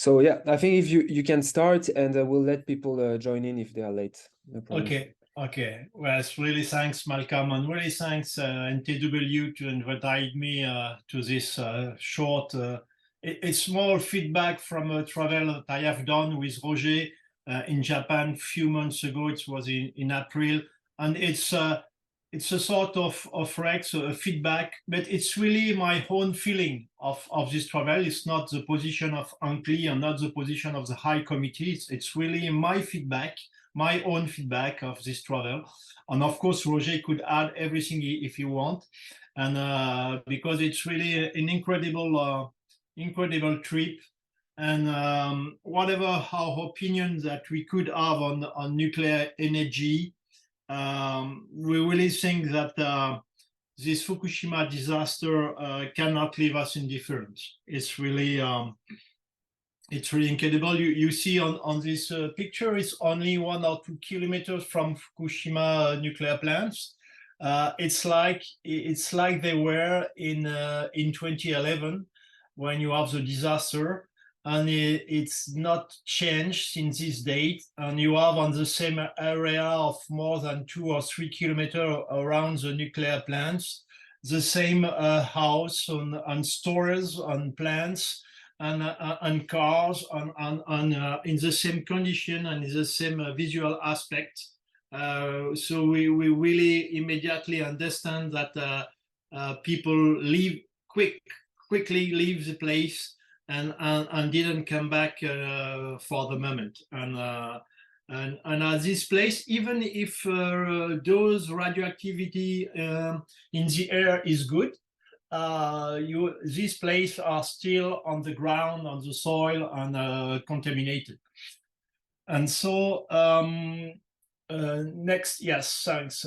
So yeah, I think if you can start, and we'll let people join in if they are late. No problem. Okay. Well, it's really thanks, Malcolm, and really thanks NTW to invite me to this short, it's small feedback from a travel that I have done with Roger in Japan a few months ago. It was in April, and it's a sort of Rex, a feedback, but it's really my own feeling of this travel. It's not the position of ANCCLI and not the position of the High Committee. It's really my feedback, my own feedback of this travel. And of course, Roger could add everything if you want. And because it's really an incredible trip. And whatever our opinions that we could have on nuclear energy, we really think that this Fukushima disaster cannot leave us indifferent. It's really incredible. You see on this picture, it's only 1 or 2 kilometers from Fukushima nuclear plants. It's like they were in 2011 when you have the disaster, and it's not changed since this date. And you have on the same area of more than 2 or 3 kilometers around the nuclear plants, the same house and stores and plants and cars and in the same condition and in the same visual aspect. So we really immediately understand that people quickly leave the place and didn't come back for the moment. And at this place, even if those radioactivity in the air is good, these places are still on the ground, on the soil, and contaminated. And so next, yes, thanks.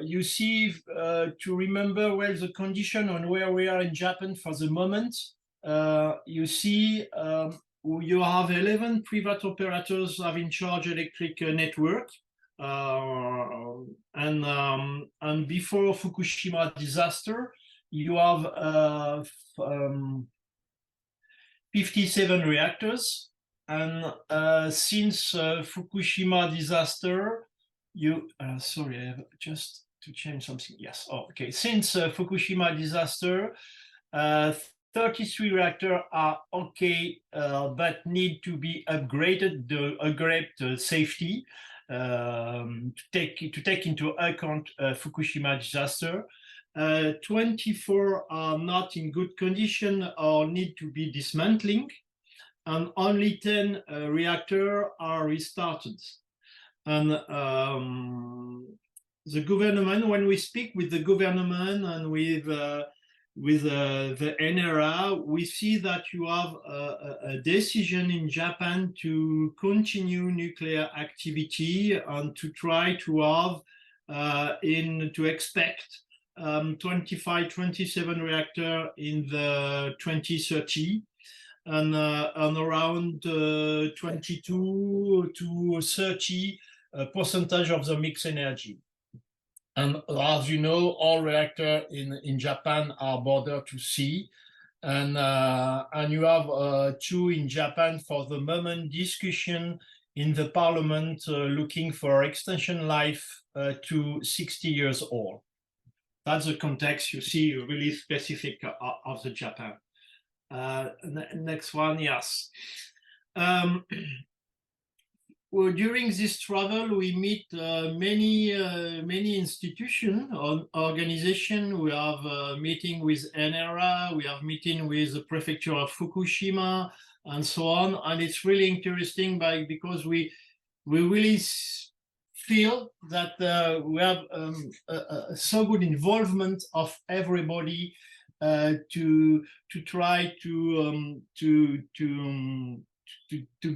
You see, to remember well the condition on where we are in Japan for the moment, you see you have 11 private operators have in charge electric network. And before Fukushima disaster, you have 57 reactors. And since Fukushima disaster, sorry, I have just to change something. Yes, okay. Since Fukushima disaster, 33 reactors are okay, but need to be upgraded, safety to take into account Fukushima disaster. 24 are not in good condition or need to be dismantling, and only 10 reactors are restarted. And the government, when we speak with the government and with the NRA, we see that you have a decision in Japan to continue nuclear activity and to try to have to expect 25, 27 reactors in the 2030, and around 22 to 30% of the mixed energy. And as you know, all reactors in Japan are bordered to sea, and you have 2 in Japan for the moment discussion in the parliament looking for extension life to 60 years old. That's the context you see, really specific of the Japan. Next one, yes. Well, during this travel, we meet many institutions, organizations. We have a meeting with NRA, we have meeting with the prefecture of Fukushima, and so on. And it's really interesting because we really feel that we have so good involvement of everybody to try to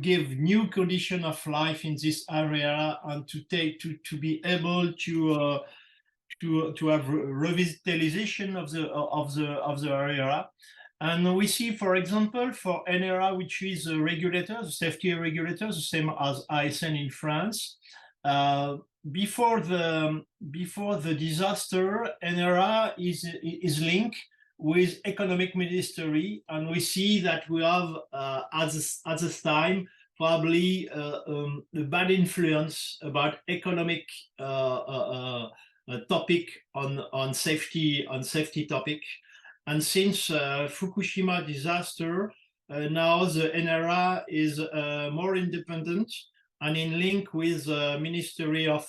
give new condition of life in this area, and to be able to have revitalization of the area. And we see, for example, for NRA, which is a regulator, the safety regulator, the same as ANCCLI in France. Before the disaster, NRA is linked with economic ministry, and we see that we have at this time probably a bad influence about economic topic on safety topic. And since Fukushima disaster, now the NRA is more independent and in link with the Ministry of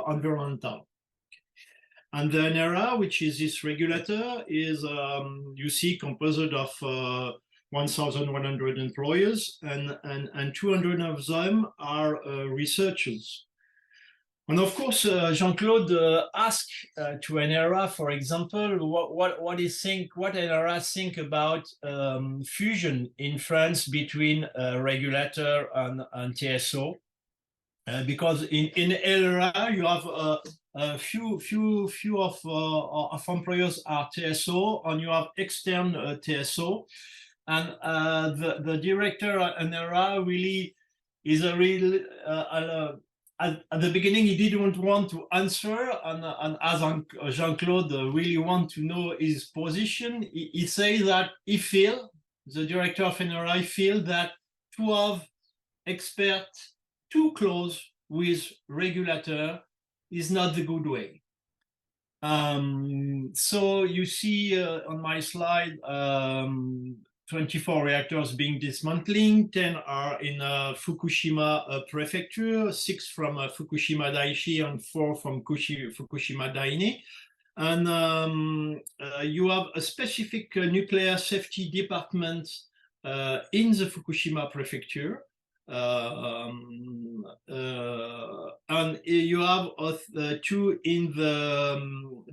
Environmental. And the NRA, which is this regulator, is, you see, composed of 1,100 employees, and 200 of them are researchers. And of course, Jean-Claude asked to NRA, for example, what NRA think about fusion in France between regulator and TSO, because in NRA you have a few of employers are TSO, and you have external TSO, and the director at NRA really is a real at the beginning he didn't want to answer, and as Jean-Claude really want to know his position, he says that he feel, the director of NRA feel that to have experts too close with regulator is not the good way. So you see on my slide 24 reactors being dismantling, 10 are in Fukushima prefecture, 6 from Fukushima Daiichi and 4 from Fukushima Daini. And you have a specific nuclear safety department in the Fukushima prefecture. And you have 2 in the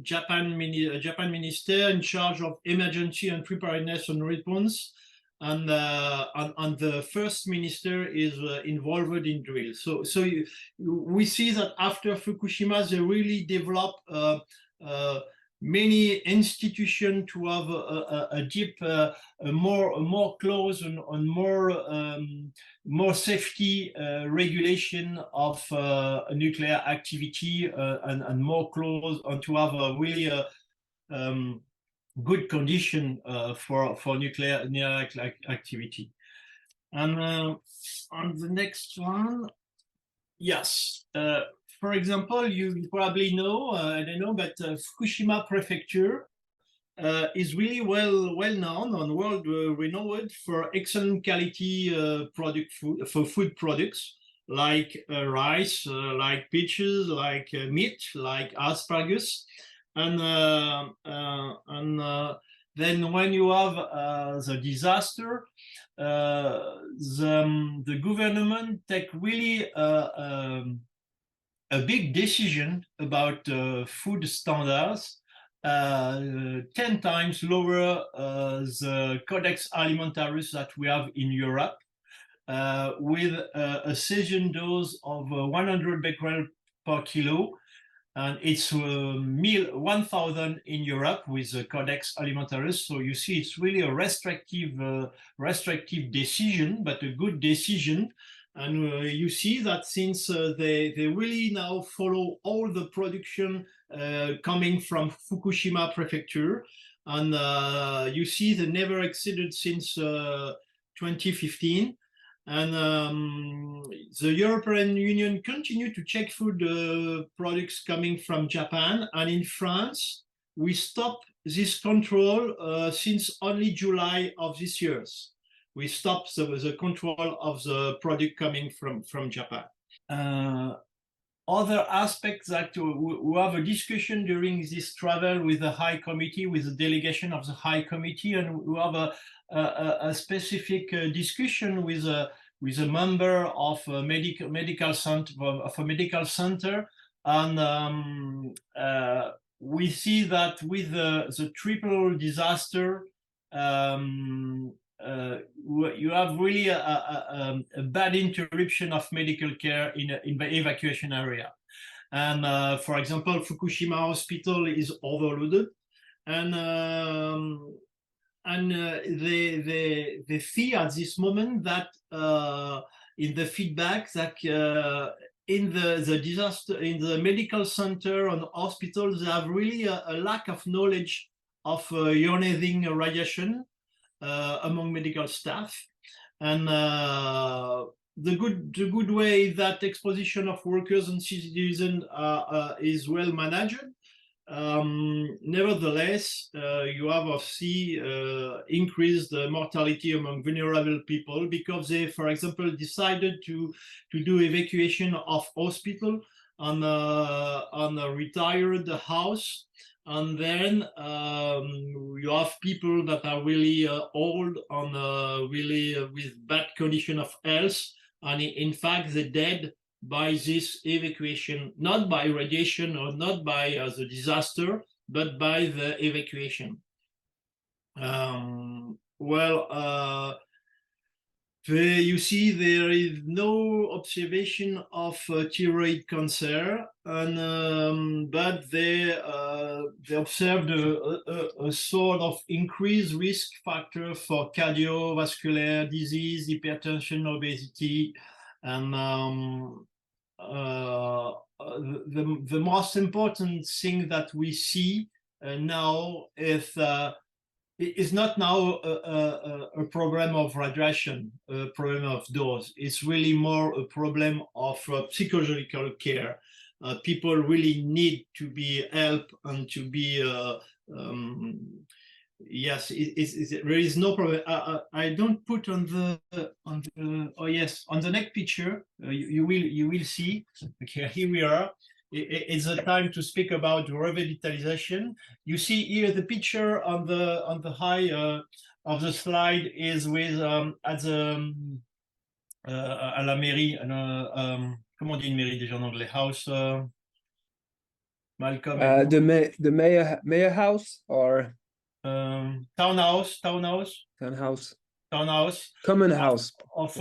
Japan minister in charge of emergency and preparedness and response, and the first minister is involved in drill. So we see that after Fukushima, they really develop many institutions to have a deep, more close and more safety regulation of nuclear activity, and more close, and to have a really good condition for nuclear activity. And on the next one, yes. For example, you probably know, I don't know, but Fukushima prefecture is really well known and world renowned for excellent quality food products like rice, like peaches, like meat, like asparagus, and then when you have the disaster, the government take really a big decision about food standards, 10 times lower the Codex Alimentarius that we have in Europe, with a cesium dose of 100 becquerel per kilo, and it's 1,000 in Europe with the Codex Alimentarius. So you see, it's really a restrictive decision, but a good decision. And you see that since they really now follow all the production coming from Fukushima prefecture, and you see they never exceeded since 2015. And the European Union continue to check food products coming from Japan. And in France, we stopped this control since only July of this year. We stopped the control of the product coming from Japan. Other aspects that we have a discussion during this travel with the High Committee, with the delegation of the High Committee, and we have a specific discussion with a member of a medical center, and we see that with the triple disaster, you have really a bad interruption of medical care in the evacuation area. And for example, Fukushima hospital is overloaded, and they see at this moment that in the feedback that in the disaster, in the medical center and hospitals, they have really a lack of knowledge of ionizing radiation among medical staff. And the good way that exposition of workers and citizens is well managed. Nevertheless, you have obviously increased mortality among vulnerable people because they, for example, decided to do evacuation of hospital on a retired house. And then you have people that are really old and really with bad condition of health. And in fact, they're dead by this evacuation, not by radiation or not by the disaster, but by the evacuation. You see there is no observation of thyroid cancer, and but they observed a sort of increased risk factor for cardiovascular disease, hypertension, obesity, and the most important thing that we see now is not now a problem of radiation, a problem of dose. It's really more a problem of psychological care. People really need to be helped and to be yes, there is no problem. I don't put on the oh yes, on the next picture you will see. Okay, here we are. It's a time to speak about revitalization. You see here the picture on the high of the slide is with at the à la mairie. Comment on dit une mairie déjà en anglais? House. Malcolm. The mayor house or townhouse. Common house of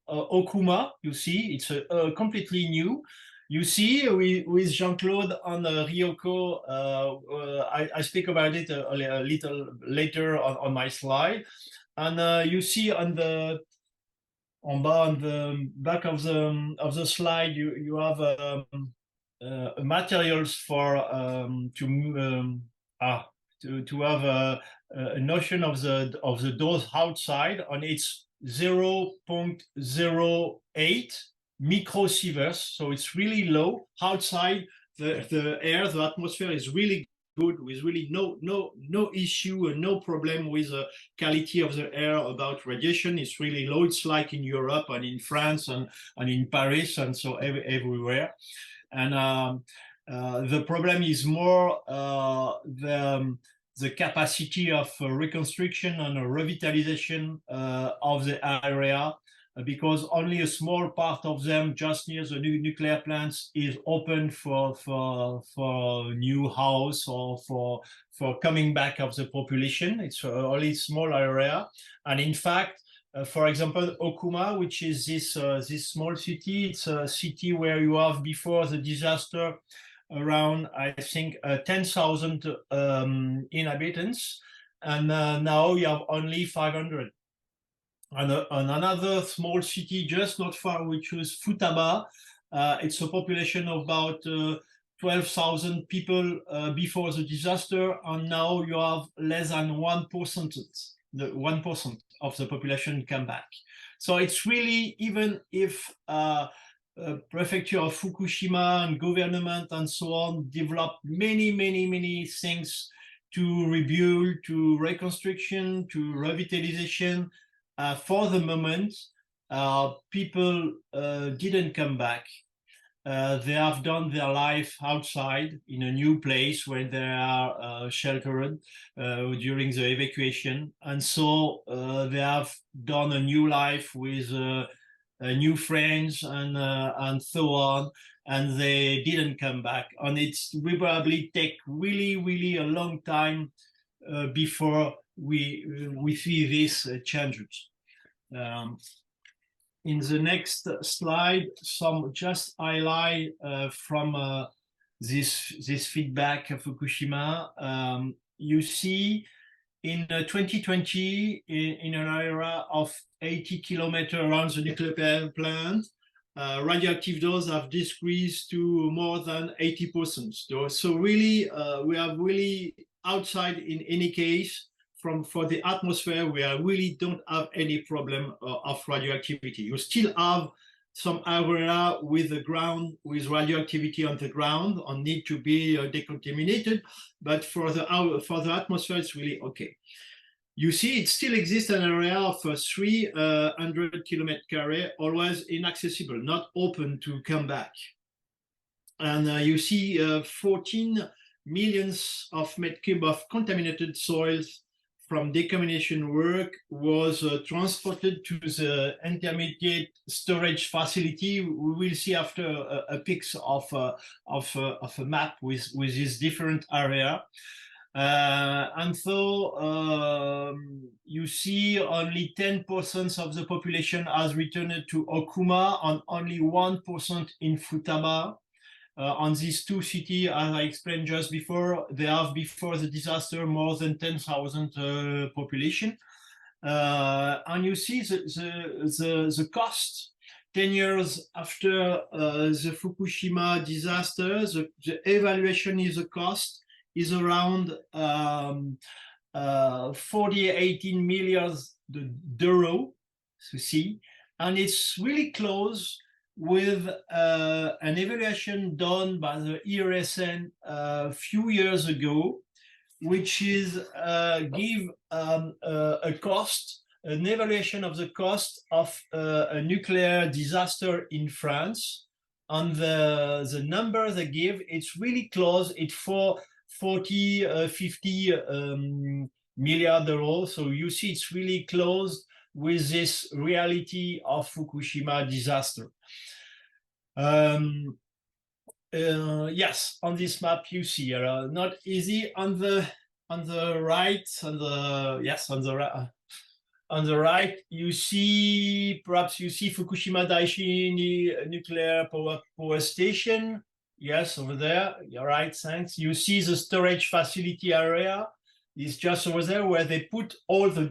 Okuma. You see, it's completely new. You see, with Jean-Claude and Ryoko, I speak about it a little later on my slide. And you see on the back of the slide, you have materials for to have a notion of the dose outside, and it's 0.08 microsieverts, so it's really low. Outside, the air, the atmosphere is really good, with really no issue and no problem with the quality of the air about radiation. It's really low. It's like in Europe and in France and in Paris, and so everywhere. And the problem is more the capacity of reconstruction and revitalization of the area, because only a small part of them, just near the nuclear plants, is open for new house or for coming back of the population. It's only a small area. And in fact, for example, Okuma, which is this small city, it's a city where you have, before the disaster, around, I think, 10,000 inhabitants, and now you have only 500. And another small city just not far, which is Futaba, it's a population of about 12,000 people before the disaster, and now you have less than 1%. The 1% of the population come back. So it's really, even if prefecture of Fukushima and government and so on develop many things to rebuild, to reconstruction, to revitalization, for the moment, people didn't come back. They have done their life outside in a new place where they are sheltered during the evacuation. And so they have done a new life with new friends and so on, and they didn't come back. And we probably take really a long time before we see these changes. In the next slide, some just highlight from this feedback of Fukushima. You see, in 2020, in an area of 80 kilometers around the nuclear plant, radioactive doses have decreased to more than 80%. So really, we have really outside, in any case, for the atmosphere, we really don't have any problem of radioactivity. You still have some area with the ground, with radioactivity on the ground, and need to be decontaminated. But for the atmosphere, it's really okay. You see, it still exists an area of 300 kilometers square, always inaccessible, not open to come back. And you see 14 millions of meters cubed of contaminated soils from decommissionation work was transported to the intermediate storage facility. We will see after a pics of a map with this different area. And so you see only 10% of the population has returned to Okuma and only 1% in Futaba. On these two cities, as I explained just before, they have before the disaster more than 10,000 population. And you see the cost 10 years after the Fukushima disaster, the evaluation is the cost is around 18 million euro, you see, and it's really close with an evaluation done by the HCTISN a few years ago, which is give a cost, an evaluation of the cost of a nuclear disaster in France. And the number they give, it's really close. It's for 50 million euros. So you see, it's really close with this reality of Fukushima disaster. Yes, on this map you see not easy. On the right, on the right, you see, perhaps you see Fukushima Daiichi nuclear power station. Yes, over there. You're right, thanks. You see the storage facility area. It's just over there where they put all the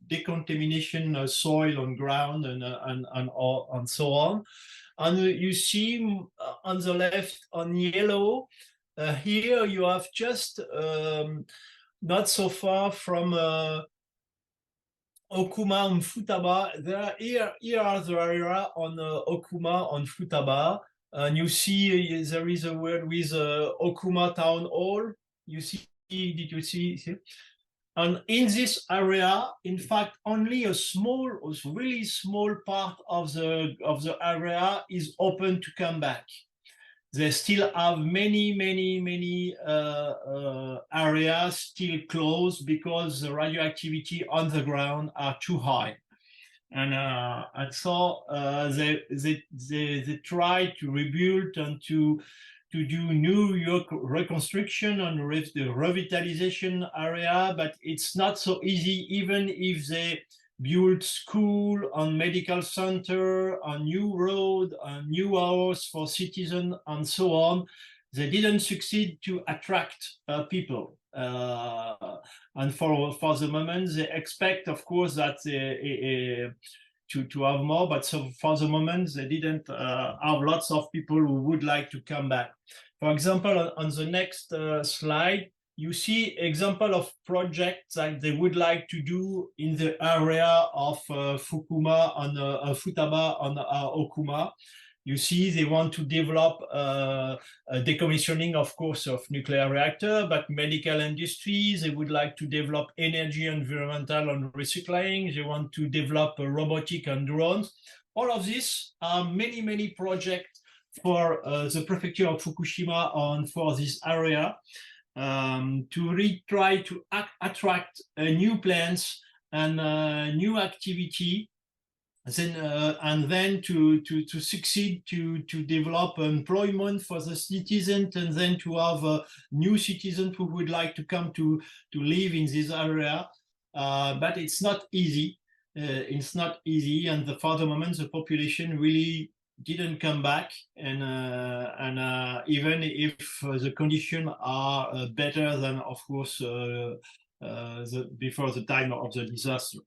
decontamination soil on ground and so on. And you see on the left on yellow, here you have just not so far from Okuma and Futaba. Here are the area on Okuma and Futaba. And you see there is a word with Okuma Town Hall. You see, did you see? And in this area, in fact, only a really small part of the area is open to come back. They still have many areas still closed because the radioactivity on the ground are too high. And so they try to rebuild and to do New York reconstruction and the revitalization area, but it's not so easy. Even if they build school and medical center, a new road, a new house for citizens, and so on, they didn't succeed to attract people. And for the moment, they expect, of course, that to have more, but so for the moment, they didn't have lots of people who would like to come back. For example, on the next slide, you see example of projects that they would like to do in the area of Fukuma and Futaba and Okuma. You see, they want to develop a decommissioning, of course, of nuclear reactor, but medical industries. They would like to develop energy, environmental, and recycling. They want to develop robotic and drones. All of this are many projects for the prefecture of Fukushima and for this area to really try to attract new plans and new activity. And then to succeed to develop employment for the citizens, and then to have new citizens who would like to come to live in this area. But it's not easy. It's not easy, and for the moment, the population really didn't come back. And even if the conditions are better than, of course, before the time of the disaster.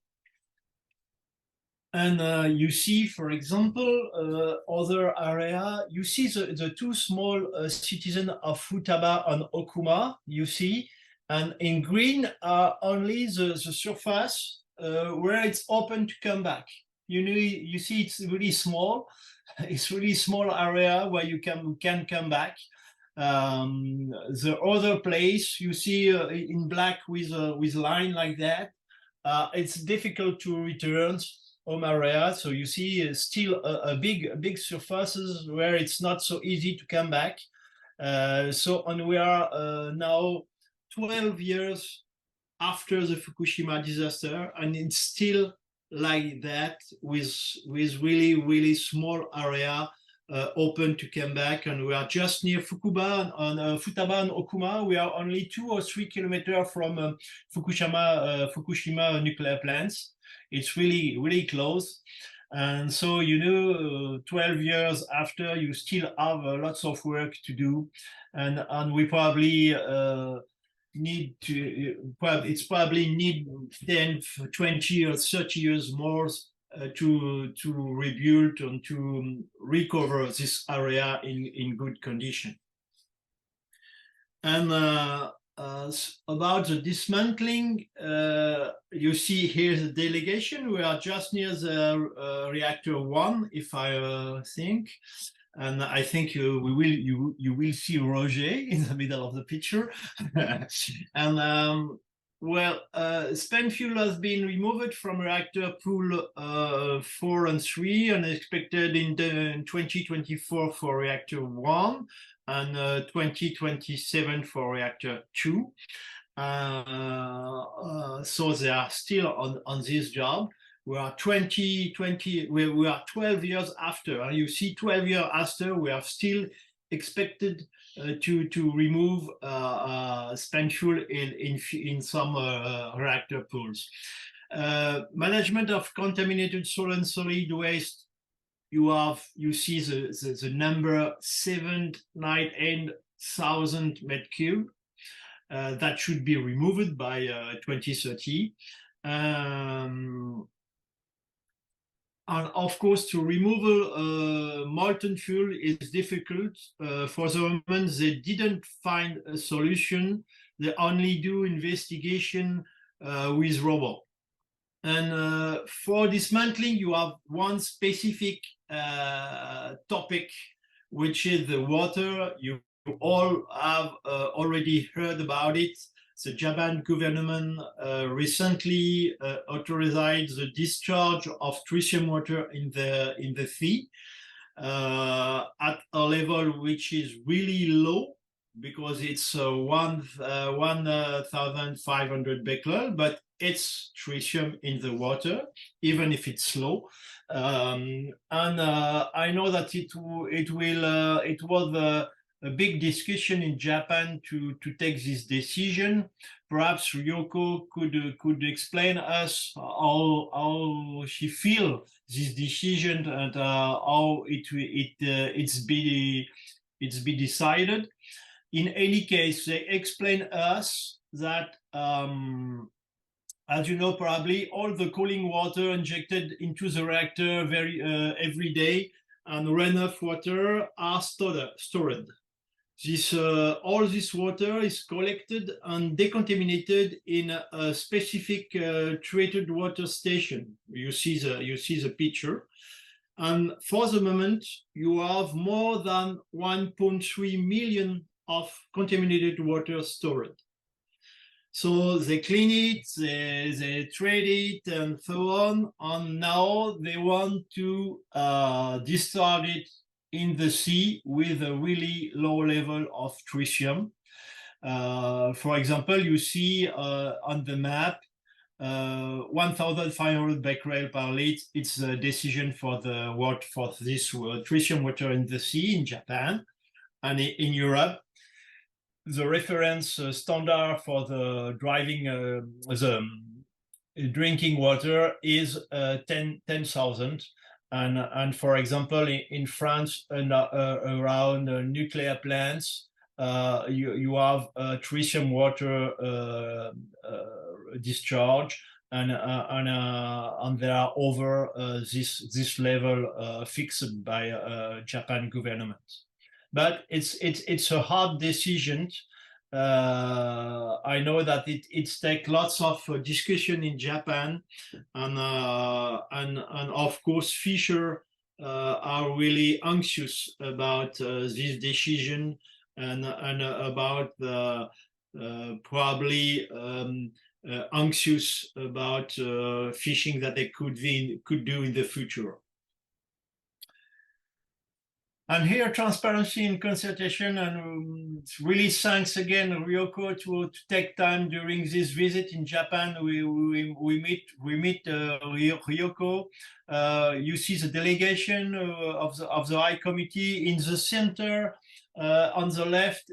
And you see, for example, other area, you see the two small citizens of Futaba and Okuma, you see, and in green are only the surface where it's open to come back. You see it's really small. It's really small area where you can come back. The other place you see in black with line like that, it's difficult to return home area. So you see still a big surfaces where it's not so easy to come back. And we are now 12 years after the Fukushima disaster, and it's still like that with really small area open to come back. And we are just near Futaba and Okuma. We are only 2 or 3 kilometers from Fukushima nuclear plants. It's really close. And so, 12 years after, you still have lots of work to do. And we probably it's probably need 10, 20 or 30 years more to rebuild and to recover this area in good condition. And about the dismantling, you see here the delegation. We are just near the reactor 1, if I think. And I think you will see Roger in the middle of the picture. And spent fuel has been removed from reactor pool 4 and 3 and expected in 2024 for reactor 1 and 2027 for reactor 2. So they are still on this job. We are 12 years after. And you see 12 years after, we are still expected to remove spent fuel in some reactor pools. Management of contaminated soil and solid waste. You see the number 798,000 meters cubed. That should be removed by 2030. And of course, to remove molten fuel is difficult. For the moment, they didn't find a solution. They only do investigation with robot. And for dismantling, you have one specific topic, which is the water. You all have already heard about it. The Japan government recently authorized the discharge of tritium water in the sea at a level which is really low, because it's 1,500 becquerel, but it's tritium in the water, even if it's low. And I know that it was a big discussion in Japan to take this decision. Perhaps Ryoko could explain us how she feels this decision and how it's be decided. In any case, they explain us that as you know, probably all the cooling water injected into the reactor every day and runoff water are stored. All this water is collected and decontaminated in a specific treated water station. You see the picture. And for the moment, you have more than 1.3 million of contaminated water stored. So they clean it, they treat it, and so on. And now they want to discharge it in the sea with a really low level of tritium. For example, you see on the map 1,500 becquerel per liter. It's a decision for this tritium water in the sea in Japan. And in Europe, the reference standard for the drinking water is 10,000. And for example, in France and around nuclear plants, you have tritium water discharge, and they are over this level fixed by Japan government. But it's a hard decision I know that it's take lots of discussion in Japan, and of course Fisher are really anxious about this decision, and about the probably anxious about fishing that they could do in the future. And here, transparency and consultation, and really thanks again, Ryoko, to take time during this visit in Japan. We meet Ryoko. You see the delegation of the High Committee. In the center, on the left,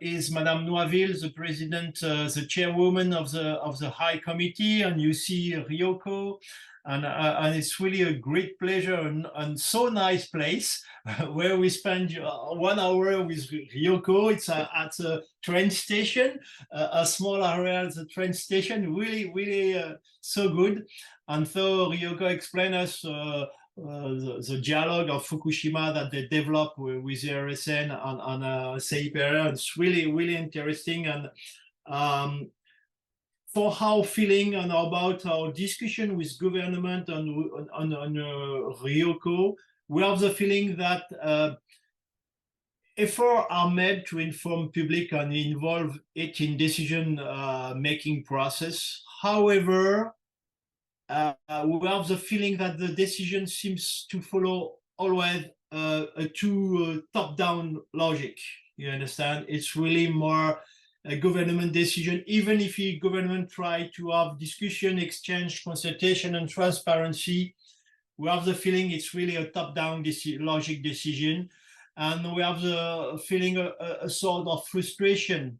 is Madame Noiville, the president, the chairwoman of the High Committee, and you see Ryoko. And it's really a great pleasure, and so nice place where we spend 1 hour with Ryoko. It's at a train station, a small area at the train station, really so good. And so Ryoko explained us the dialogue of Fukushima that they developed with the RSN on CIPR. It's really interesting. And for our feeling and about our discussion with government on Ryoko, we have the feeling that efforts are made to inform public and involve it in decision making process. However, we have the feeling that the decision seems to follow always a too top-down logic. You understand? It's really more a government decision, even if the government try to have discussion, exchange, consultation, and transparency. We have the feeling it's really a top-down logic decision, and we have the feeling a sort of frustration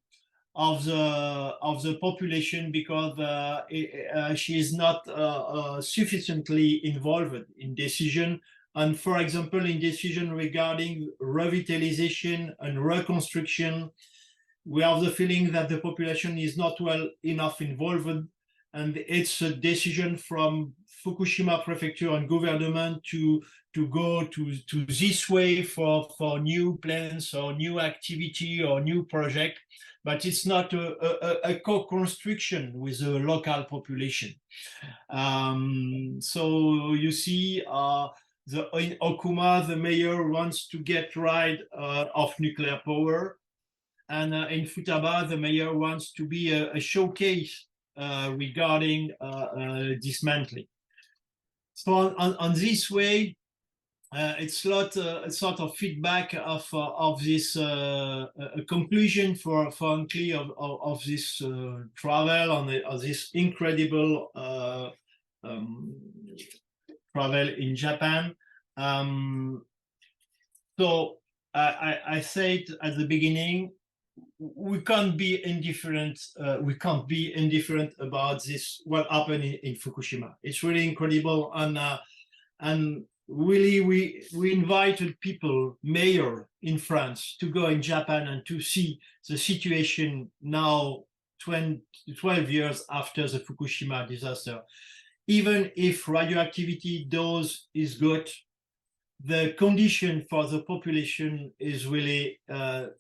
of the population because she is not sufficiently involved in decision. And for example, in decision regarding revitalization and reconstruction, we have the feeling that the population is not well enough involved, and it's a decision from Fukushima prefecture and government to go to this way for new plans or new activity or new project, but it's not a co-construction with the local population. So you see, in Okuma, the mayor wants to get rid of nuclear power. And in Futaba, the mayor wants to be a showcase regarding dismantling. So on this way, it's a sort of feedback of this conclusion for ANCCLI of this travel, of this incredible travel in Japan. So I said at the beginning, we can't be indifferent. We can't be indifferent about this. What happened in Fukushima? It's really incredible, and really we invited people, mayor in France, to go in Japan and to see the situation now, 12 years after the Fukushima disaster. Even if radioactivity dose is good, the condition for the population is really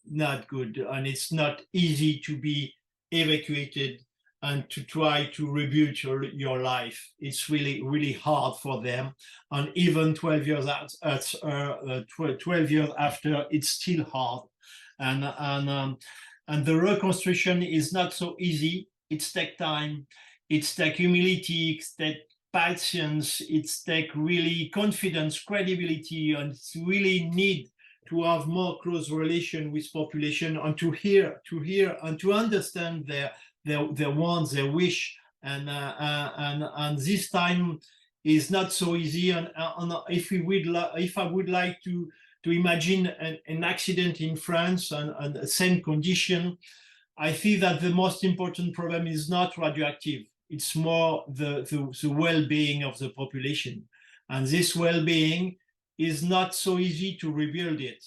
not good, and it's not easy to be evacuated and to try to rebuild your life. It's really hard for them, and even 12 years 12 years after, it's still hard. And the reconstruction is not so easy. It takes time. It takes humility. It takes patience, it's take really confidence, credibility, and it's really need to have more close relation with population and to hear and to understand their wants, their wish, and this time is not so easy. And if I would like to imagine an accident in France and the same condition, I think that the most important problem is not radioactive. It's more the well-being of the population. And this well-being is not so easy to rebuild it.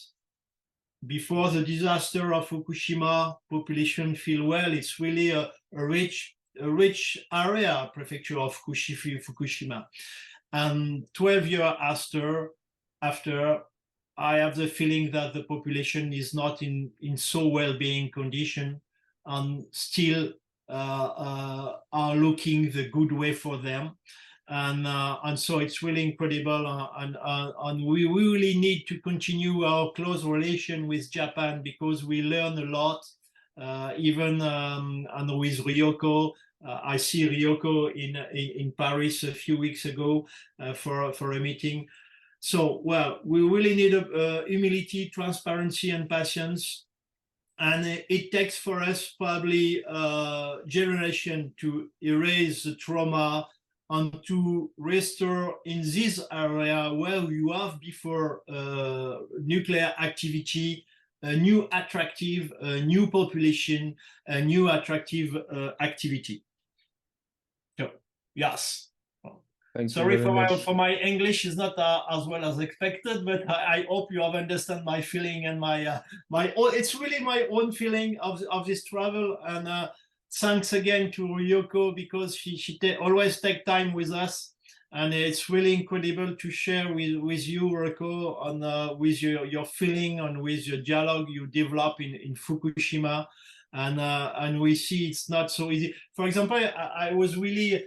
Before the disaster of Fukushima, population feel well. It's really a rich area, prefecture of Fukushima. And 12 years after, I have the feeling that the population is not in so well-being condition. and still are looking the good way for them. And so it's really incredible, and we really need to continue our close relation with Japan, because we learn a lot, even and with Ryoko. I see Ryoko in Paris a few weeks ago for a meeting. So, well, we really need humility, transparency, and patience. And it takes for us probably a generation to erase the trauma and to restore in this area where you have before nuclear activity, a new attractive, a new population, a new attractive activity. So, yes. Sorry for my English is not as well as expected, but I hope you have understand my feeling and my it's really my own feeling of this travel. And thanks again to Ryoko, because she always take time with us, and it's really incredible to share with you, Ryoko, and with your feeling and with your dialogue you develop in Fukushima, and we see it's not so easy. For example, I was really,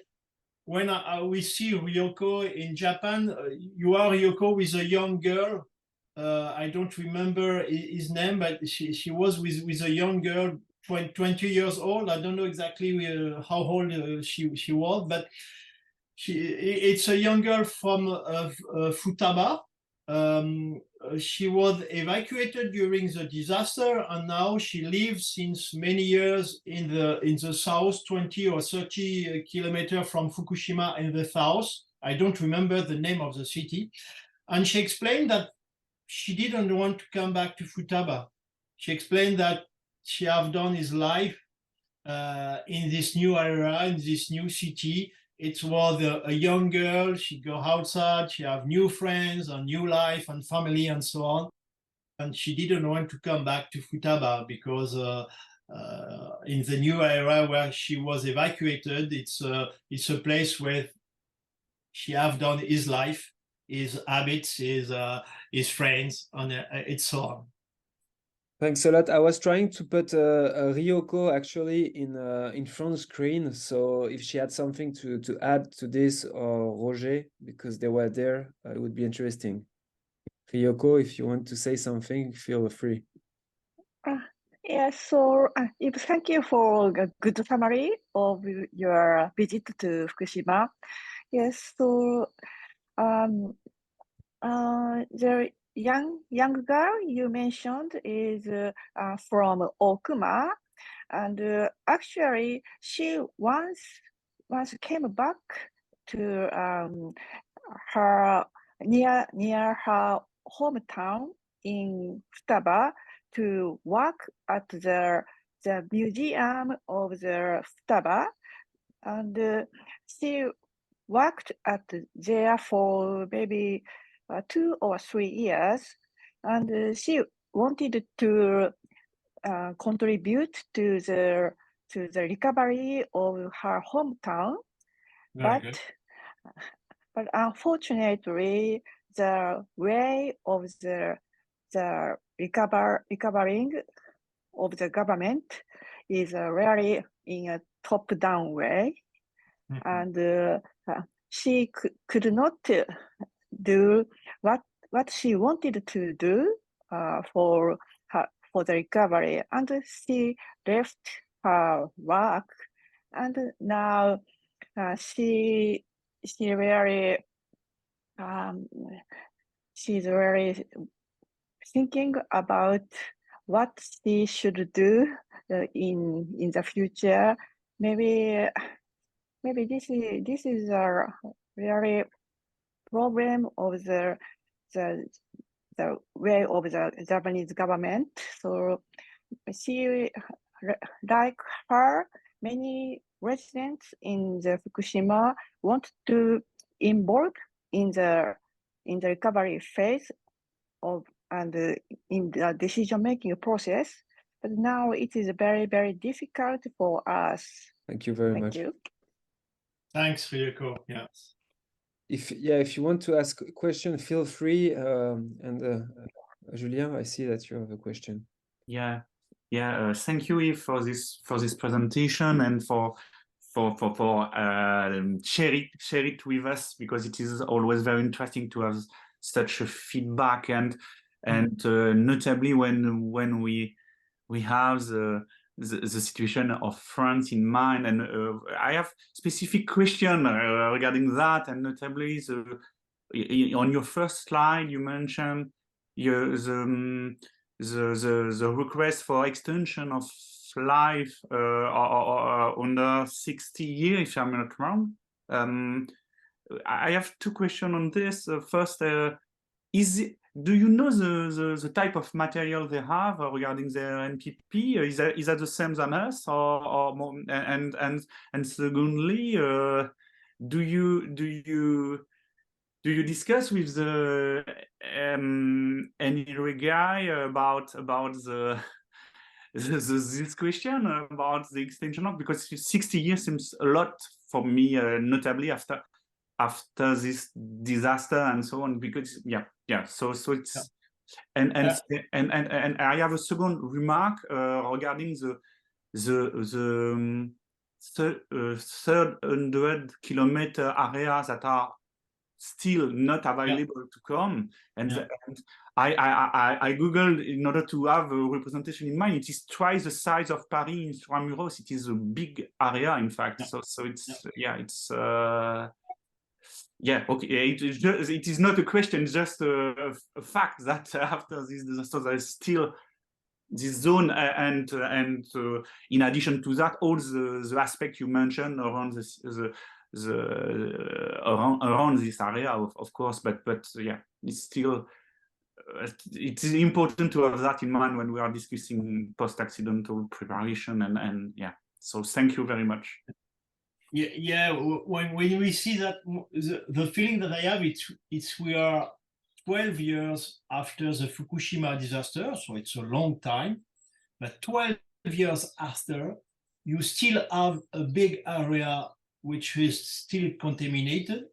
when we see Ryoko in Japan, you are Ryoko with a young girl. I don't remember his name, but she was with a young girl, 20 years old. I don't know exactly how old she was, but it's a young girl from Futaba. She was evacuated during the disaster, and now she lives since many years in the south, 20 or 30 kilometers from Fukushima in the south. I don't remember the name of the city. And she explained that she didn't want to come back to Futaba. She explained that she have done his life in this new area, in this new city. It was a young girl. She go outside. She have new friends, a new life and family and so on. And she didn't want to come back to Futaba because in the new area where she was evacuated, it's a place where she have done his life, his habits, his friends, and it's so on. Thanks a lot. I was trying to put Ryoko actually in front screen, so if she had something to add to this, or Roger, because they were there, it would be interesting. Ryoko, if you want to say something, feel free. Yes, so thank you for a good summary of your visit to Fukushima. Yes, so the young girl you mentioned is from Okuma, and actually she once came back to her near her hometown in Futaba to work at the museum of the Futaba, and she worked there for maybe 2 or 3 years, and she wanted to contribute to the recovery of her hometown. Very good. But unfortunately, the way of the recovering of the government is really in a top-down way, and she could not do what she wanted to do for the recovery, and she left her work, and now she's really thinking about what she should do in the future. Maybe this is a really problem of the way of the Japanese government. So she, like her, many residents in the Fukushima want to involve in the recovery phase of and in the decision-making process. But now it is very, very difficult for us. Thank you very much. You. Thanks, Ryoko. Yes. If you want to ask a question, feel free. And Julien, I see that you have a question. Yeah, Yeah, thank you, Yves, for this presentation and for share it with us, because it is always very interesting to have such a feedback, and notably when we have the situation of France in mind. And I have specific question regarding that, and notably on your first slide you mentioned the request for extension of life under 60 years, if I'm not wrong. I have two questions on this. First, do you know the type of material they have regarding their NPP? Is that the same as us, or more? And secondly, do you discuss with the any guy about this question about the extension of, because 60 years seems a lot for me, notably after this disaster and so on, because so it's and I have a second remark regarding the 300-kilometer areas that are still not available to come, and I googled in order to have a representation in mind. It is twice the size of Paris intramuros. It is a big area, in fact. So it's it's okay. It is not a question, just a fact that after this disaster there is still this zone, and in addition to that, all the aspect you mentioned around around this area, of course, but it's still it is important to have that in mind when we are discussing post-accidental preparation, and so thank you very much. When we see that, the feeling that I have, it's we are 12 years after the Fukushima disaster, so it's a long time, but 12 years after, you still have a big area which is still contaminated,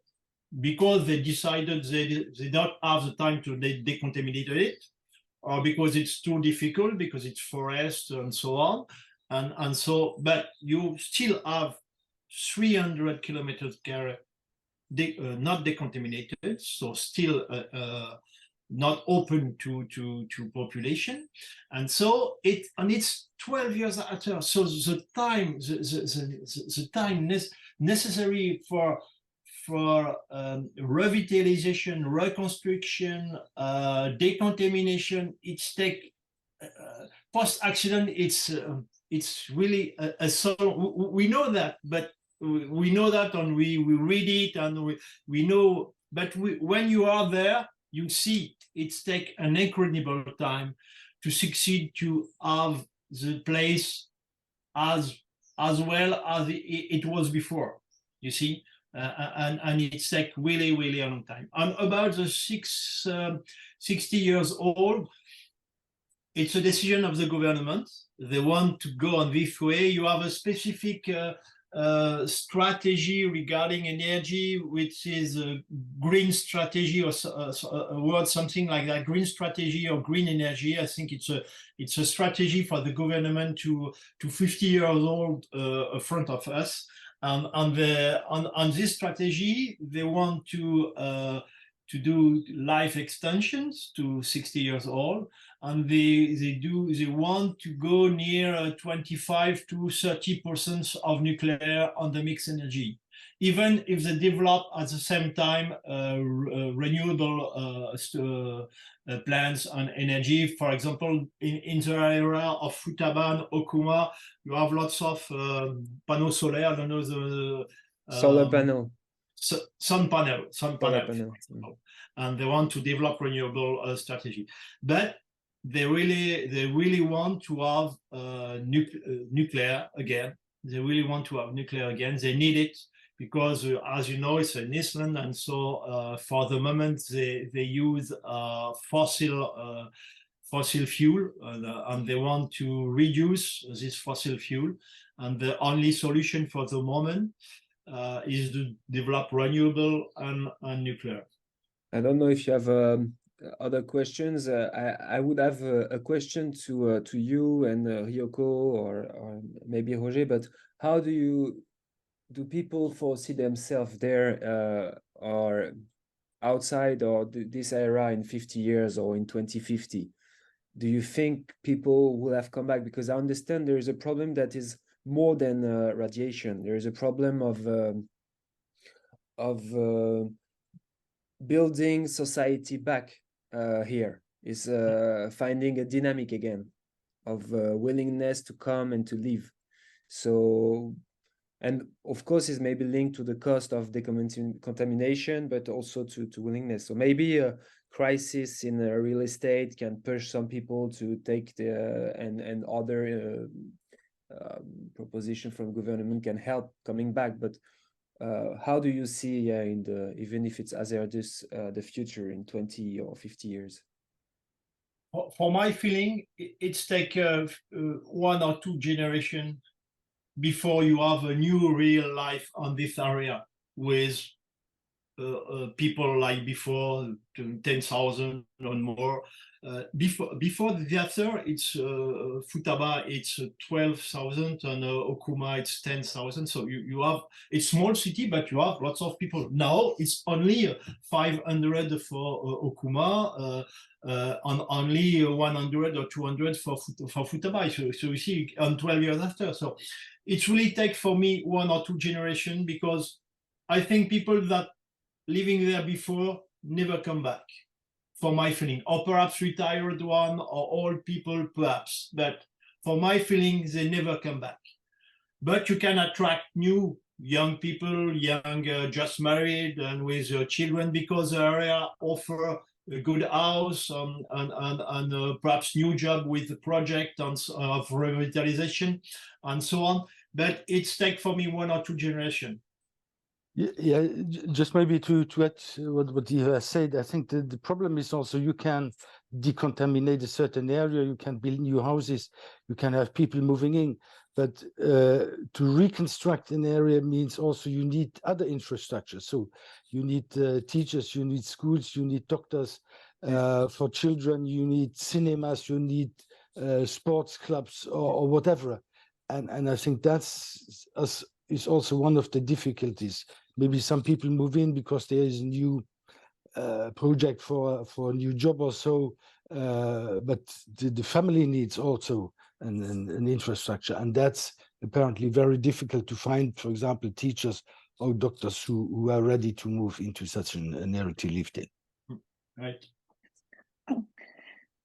because they decided they don't have the time to decontaminate it, or because it's too difficult, because it's forest and so on, and so, but you still have 300 kilometers not decontaminated, so still not open to population, and so it's 12 years after. So the time necessary for revitalization, reconstruction, decontamination, it's take post-accident. It's really we know that, but we know that, and we read it, and we know, but when you are there, you see it's take an incredible time to succeed to have the place as well as it was before, you see. And it's like really a long time. And about the 60 years old, it's a decision of the government. They want to go on this way. You have a specific strategy regarding energy, which is a green strategy, or a word something like that, green strategy or green energy. I think it's a strategy for the government to 50 years old in front of us. On this strategy, they want to do life extensions to 60 years old, and they want to go near 25 to 30% of nuclear on the mixed energy, even if they develop at the same time renewable plants and energy. For example, in the area of Futaba and Okuma, you have lots of panels solar. I don't know the solar panel. Sun panel, and they want to develop renewable strategy, but they really want to have nuclear again. They really want to have nuclear again. They need it because, as you know, it's an island, and so for the moment they use fossil fuel, and they want to reduce this fossil fuel, and the only solution for the moment is to develop renewable and nuclear. I don't know if you have other questions. I would have a question to you and Ryoko or maybe Roger. But how do people foresee themselves there or outside or this era in 50 years or in 2050? Do you think people will have come back? Because I understand there is a problem that is more than radiation. There is a problem of building society back here. Is finding a dynamic again of willingness to come and to live. So, and of course, it's maybe linked to the cost of decontamination, but also to willingness. So maybe a crisis in real estate can push some people to take the and other proposition from government can help coming back. But how do you see in the, even if it's hazardous, the future in 20 or 50 years? For my feeling, it's take 1 or 2 generations before you have a new real life on this area with people like before, 10,000 or more. Before the disaster, it's Futaba, it's 12,000, and Okuma, it's 10,000. So you have, it's small city, but you have lots of people. Now it's only 500 for Okuma, and only 100 or 200 for Futaba. So you see, on 12 years after. So it really takes for me 1 or 2 generations, because I think people that living there before never come back, for my feeling, or perhaps retired one or old people perhaps, but for my feeling, they never come back. But you can attract new young people, just married and with children, because the area offer a good house and perhaps new job with the project of revitalization and so on. But it's take for me 1 or 2 generations. Yeah, just maybe to add what you have said, I think the problem is also you can decontaminate a certain area, you can build new houses, you can have people moving in, but to reconstruct an area means also you need other infrastructure. So you need teachers, you need schools, you need doctors for children, you need cinemas, you need sports clubs or whatever. And I think that's is also one of the difficulties. Maybe some people move in because there is a new project for a new job or so, but the family needs also an infrastructure, and that's apparently very difficult to find, for example, teachers or doctors who are ready to move into such an area to live in. Right.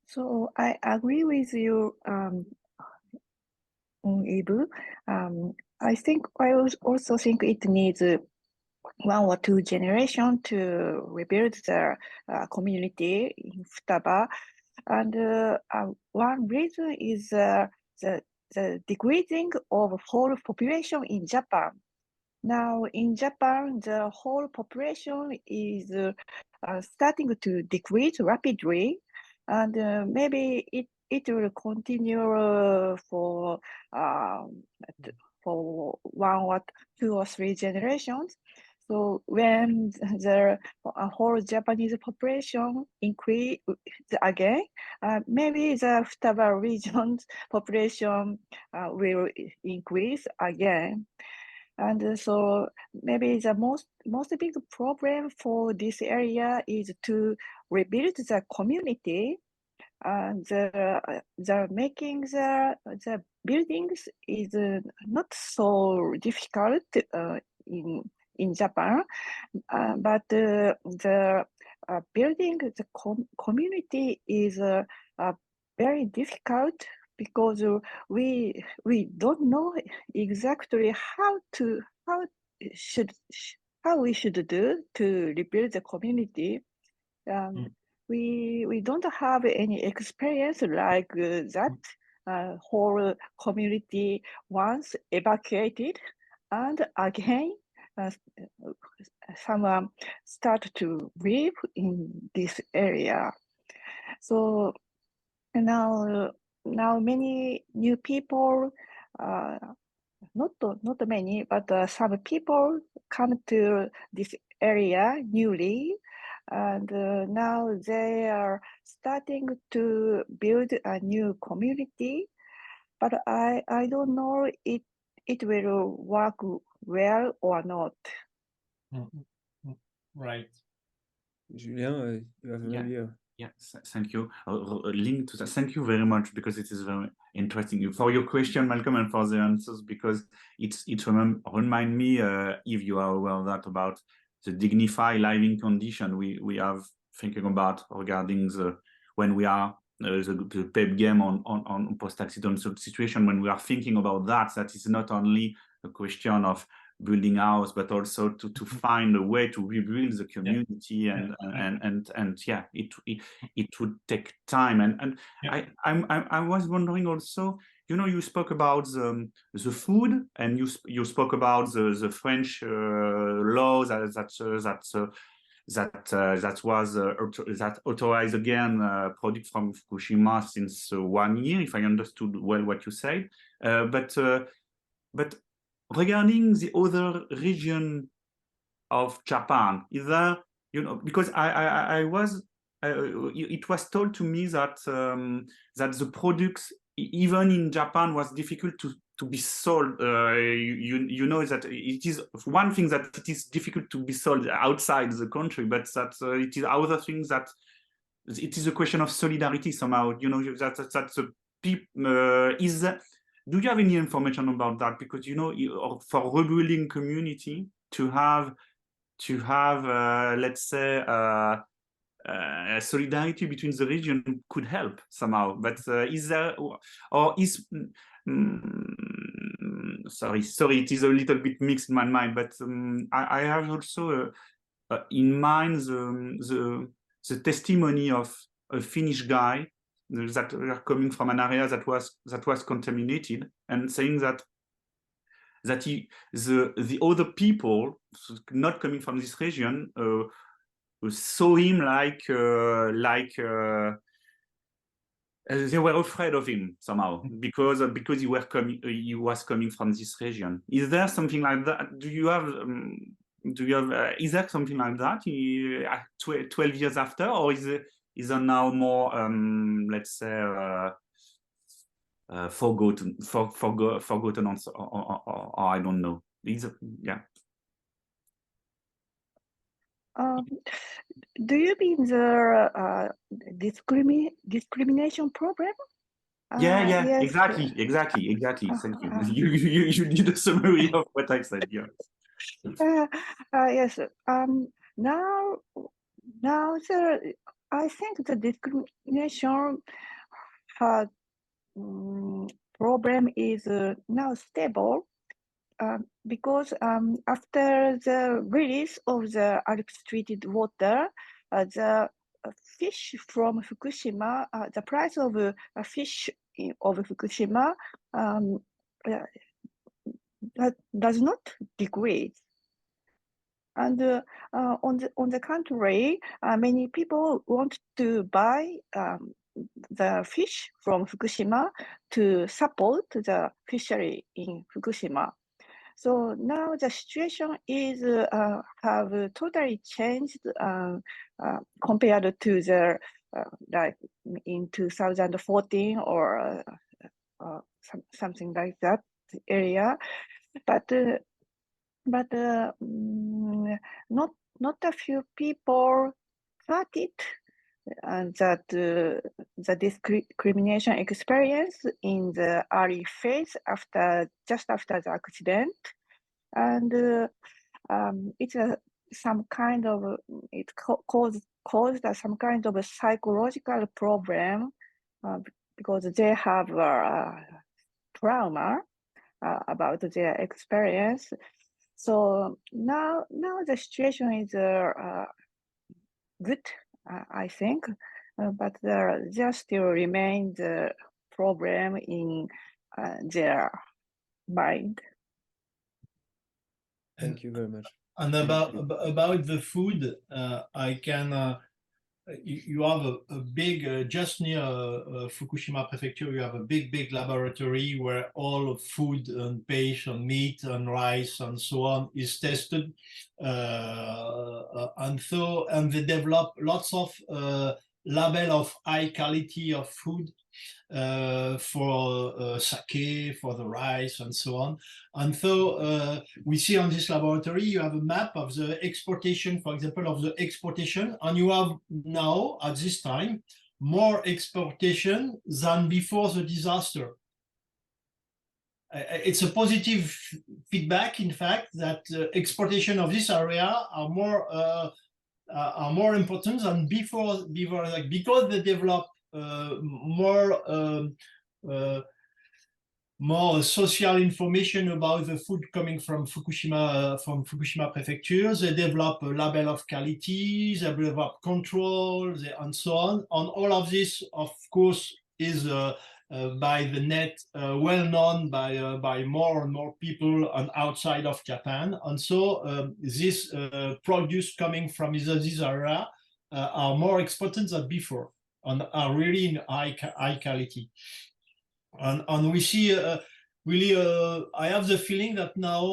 So I agree with you, Yves. I think I also think it needs 1 or 2 generations to rebuild the community in Futaba. And one reason is the decreasing of whole population in Japan. Now in Japan, the whole population is starting to decrease rapidly, and maybe it will continue for 1 or 2 or 3 generations. So when the whole Japanese population increase again, maybe the Futaba region's population will increase again. And so maybe the most big problem for this area is to rebuild the community. And the making the buildings is not so difficult in Japan, but the building the community is very difficult, because we don't know exactly how we should do to rebuild the community. We don't have any experience like that. Whole community once evacuated, and again someone start to live in this area. So now many new people, not many, but some people come to this area newly, and now they are starting to build a new community, but I don't know it will work well or not. Right. Julien, you have maybe a... Yes, thank you. Link to that. Thank you very much, because it is very interesting for your question, Malcolm, and for the answers, because it remind me, if you are aware of that, about the dignified living condition we have thinking about regarding the when we are the PEP game on post-accidental situation, when we are thinking about that is not only a question of building house, but also to find a way to rebuild the community, and it would take time, and I was wondering also, you know, you spoke about the food, and you spoke about the French law that authorized again product from Fukushima since 1 year, if I understood well what you said, but regarding the other region of Japan, is there, you know, because it was told to me that that the products even in Japan was difficult to be sold. You know that it is one thing that it is difficult to be sold outside the country, but that it is other things that it is a question of solidarity somehow. You know, that the people is that. Do you have any information about that? Because, you know, for rebuilding community, to have let's say solidarity between the region could help somehow. But is there, or is sorry, it is a little bit mixed in my mind. But I have also in mind the testimony of a Finnish guy that are coming from an area that was contaminated, and saying that the other people not coming from this region saw him like they were afraid of him somehow, because he was coming from this region. Is there something like that? Do you have is there something like that 12 years after, or is it now more let's say forgotten or I don't know. Do you mean the discrimination problem? Yes. Exactly. Thank you. You did a summary of what I said. Yeah. Yes. Now I think the discrimination problem is now stable, because after the release of the Alps treated water, the fish from Fukushima, the price of a fish of Fukushima that does not decrease. And on the contrary, many people want to buy the fish from Fukushima to support the fishery in Fukushima. So now the situation is have totally changed compared to the like in 2014 or something like that area, but not a few people thought it that the discrimination experience in the early phase just after the accident, and it's some kind of caused some kind of a psychological problem because they have trauma about their experience. So now the situation is good, I think, but there still remains a problem in their mind. Thank you very much. And about the food, I can you have a big, just near Fukushima prefecture, you have a big laboratory where all of food and fish and meat and rice and so on is tested. And they develop lots of label of high quality of food for sake, for the rice and so on. And so we see on this laboratory, you have a map of the exportation, for example, of the exportation, and you have now, at this time, more exportation than before the disaster. It's a positive feedback, in fact, that exportation of this area are more important than before like, because they develop more social information about the food coming from Fukushima prefecture. They develop a label of quality, they develop control, and so on. And all of this, of course, is by the net well known by more and more people on outside of Japan. And so this produce coming from this area are more exported than before and are really in high quality. And we see really, I have the feeling that now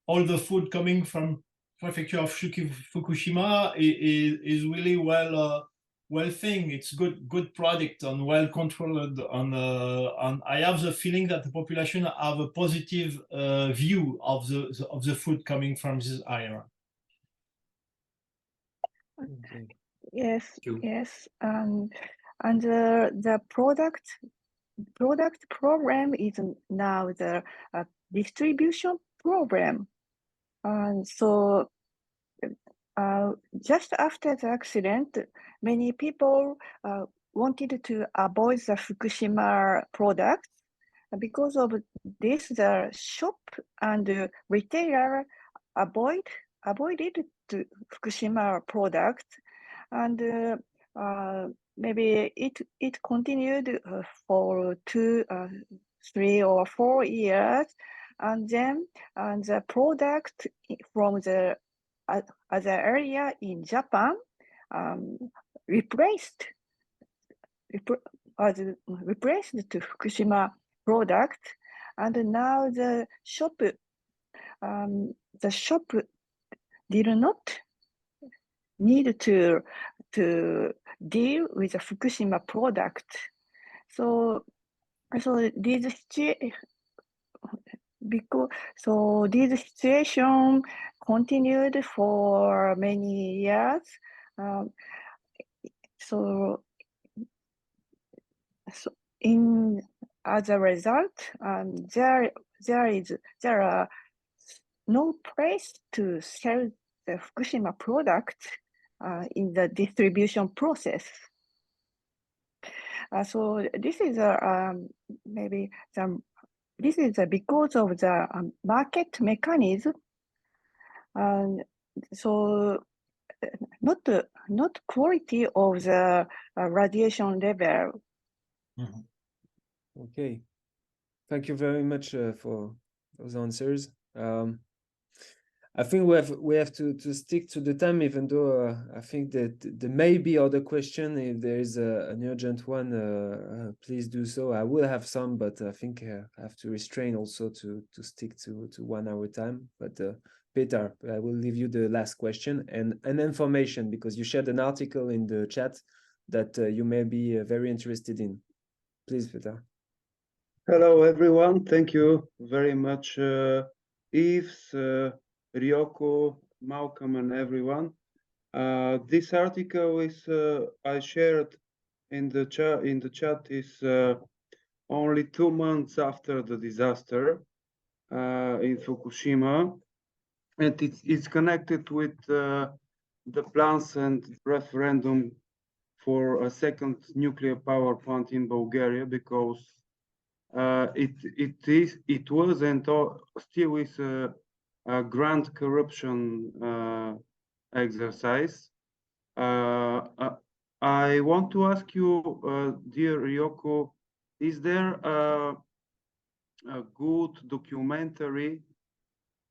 all the food coming from prefecture of Fukushima is really well thing. It's good product and well controlled. And I have the feeling that the population have a positive view of the food coming from this area. Okay. Yes, yes. And the product program is now the distribution program. And so just after the accident, many people wanted to avoid the Fukushima products. Because of this, the shop and retailer avoided the Fukushima products, and maybe it continued for 2, 3 or 4 years, and then the product from the other area in Japan replaced to Fukushima product, and now the shop did not need to deal with the Fukushima product. So this situation continued for many years. As a result, there are no place to sell the Fukushima product in the distribution process. So this is this is because of the market mechanism, and so not quality of the radiation level. Mm-hmm. Okay, thank you very much for those answers. I think we have to stick to the time, even though I think that there may be other question. If there is an urgent one, please do so. I will have some, but I think I have to restrain also to stick to 1 hour time. But Peter, I will leave you the last question and an information, because you shared an article in the chat that you may be very interested in. Please, Peter. Hello, everyone. Thank you very much, Yves, Ryoko, Malcolm, and everyone. This article is I shared in the chat is only 2 months after the disaster in Fukushima, and it's connected with the plans and referendum for a second nuclear power plant in Bulgaria, because it was and still is a grand corruption exercise. I want to ask you, dear Ryoko, is there a good documentary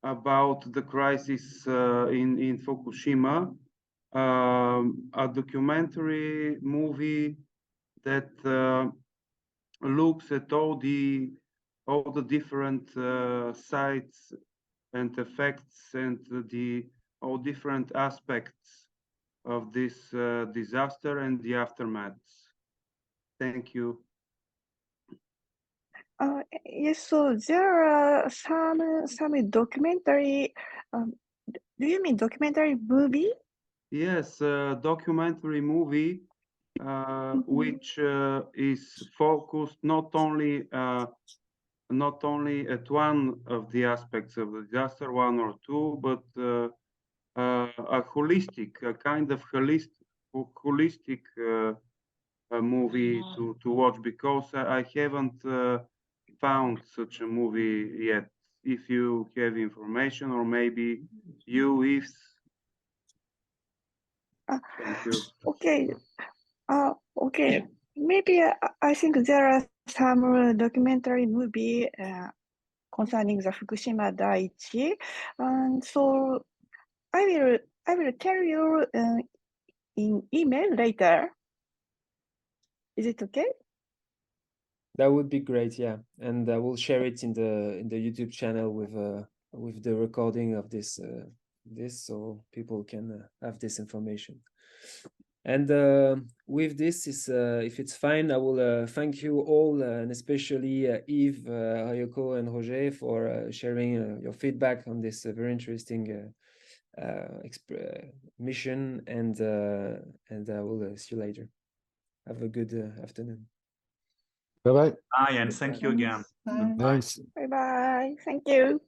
about the crisis in Fukushima? a documentary movie that looks at all the different sites and effects and all different aspects of this disaster and the aftermaths. Thank you. Yes, so there are some documentary. Do you mean documentary movie? Yes, a documentary movie which is focused not only at one of the aspects of the disaster, one or two, but a kind of holistic movie to watch, because I haven't found such a movie yet. If you have information, or maybe you, Yves. Thank you. Okay. Okay. Maybe I think there are some documentary movie concerning the Fukushima Daiichi, and so I will tell you in email later. Is it okay? That would be great, yeah. And I will share it in the YouTube channel with the recording of this so people can have this information. And with this, if it's fine, I will thank you all, and especially Yves, Ryoko, and Roger for sharing your feedback on this very interesting mission. And I will see you later. Have a good afternoon. Bye-bye. Bye, and thank you again. Thanks. Bye bye. Thank you.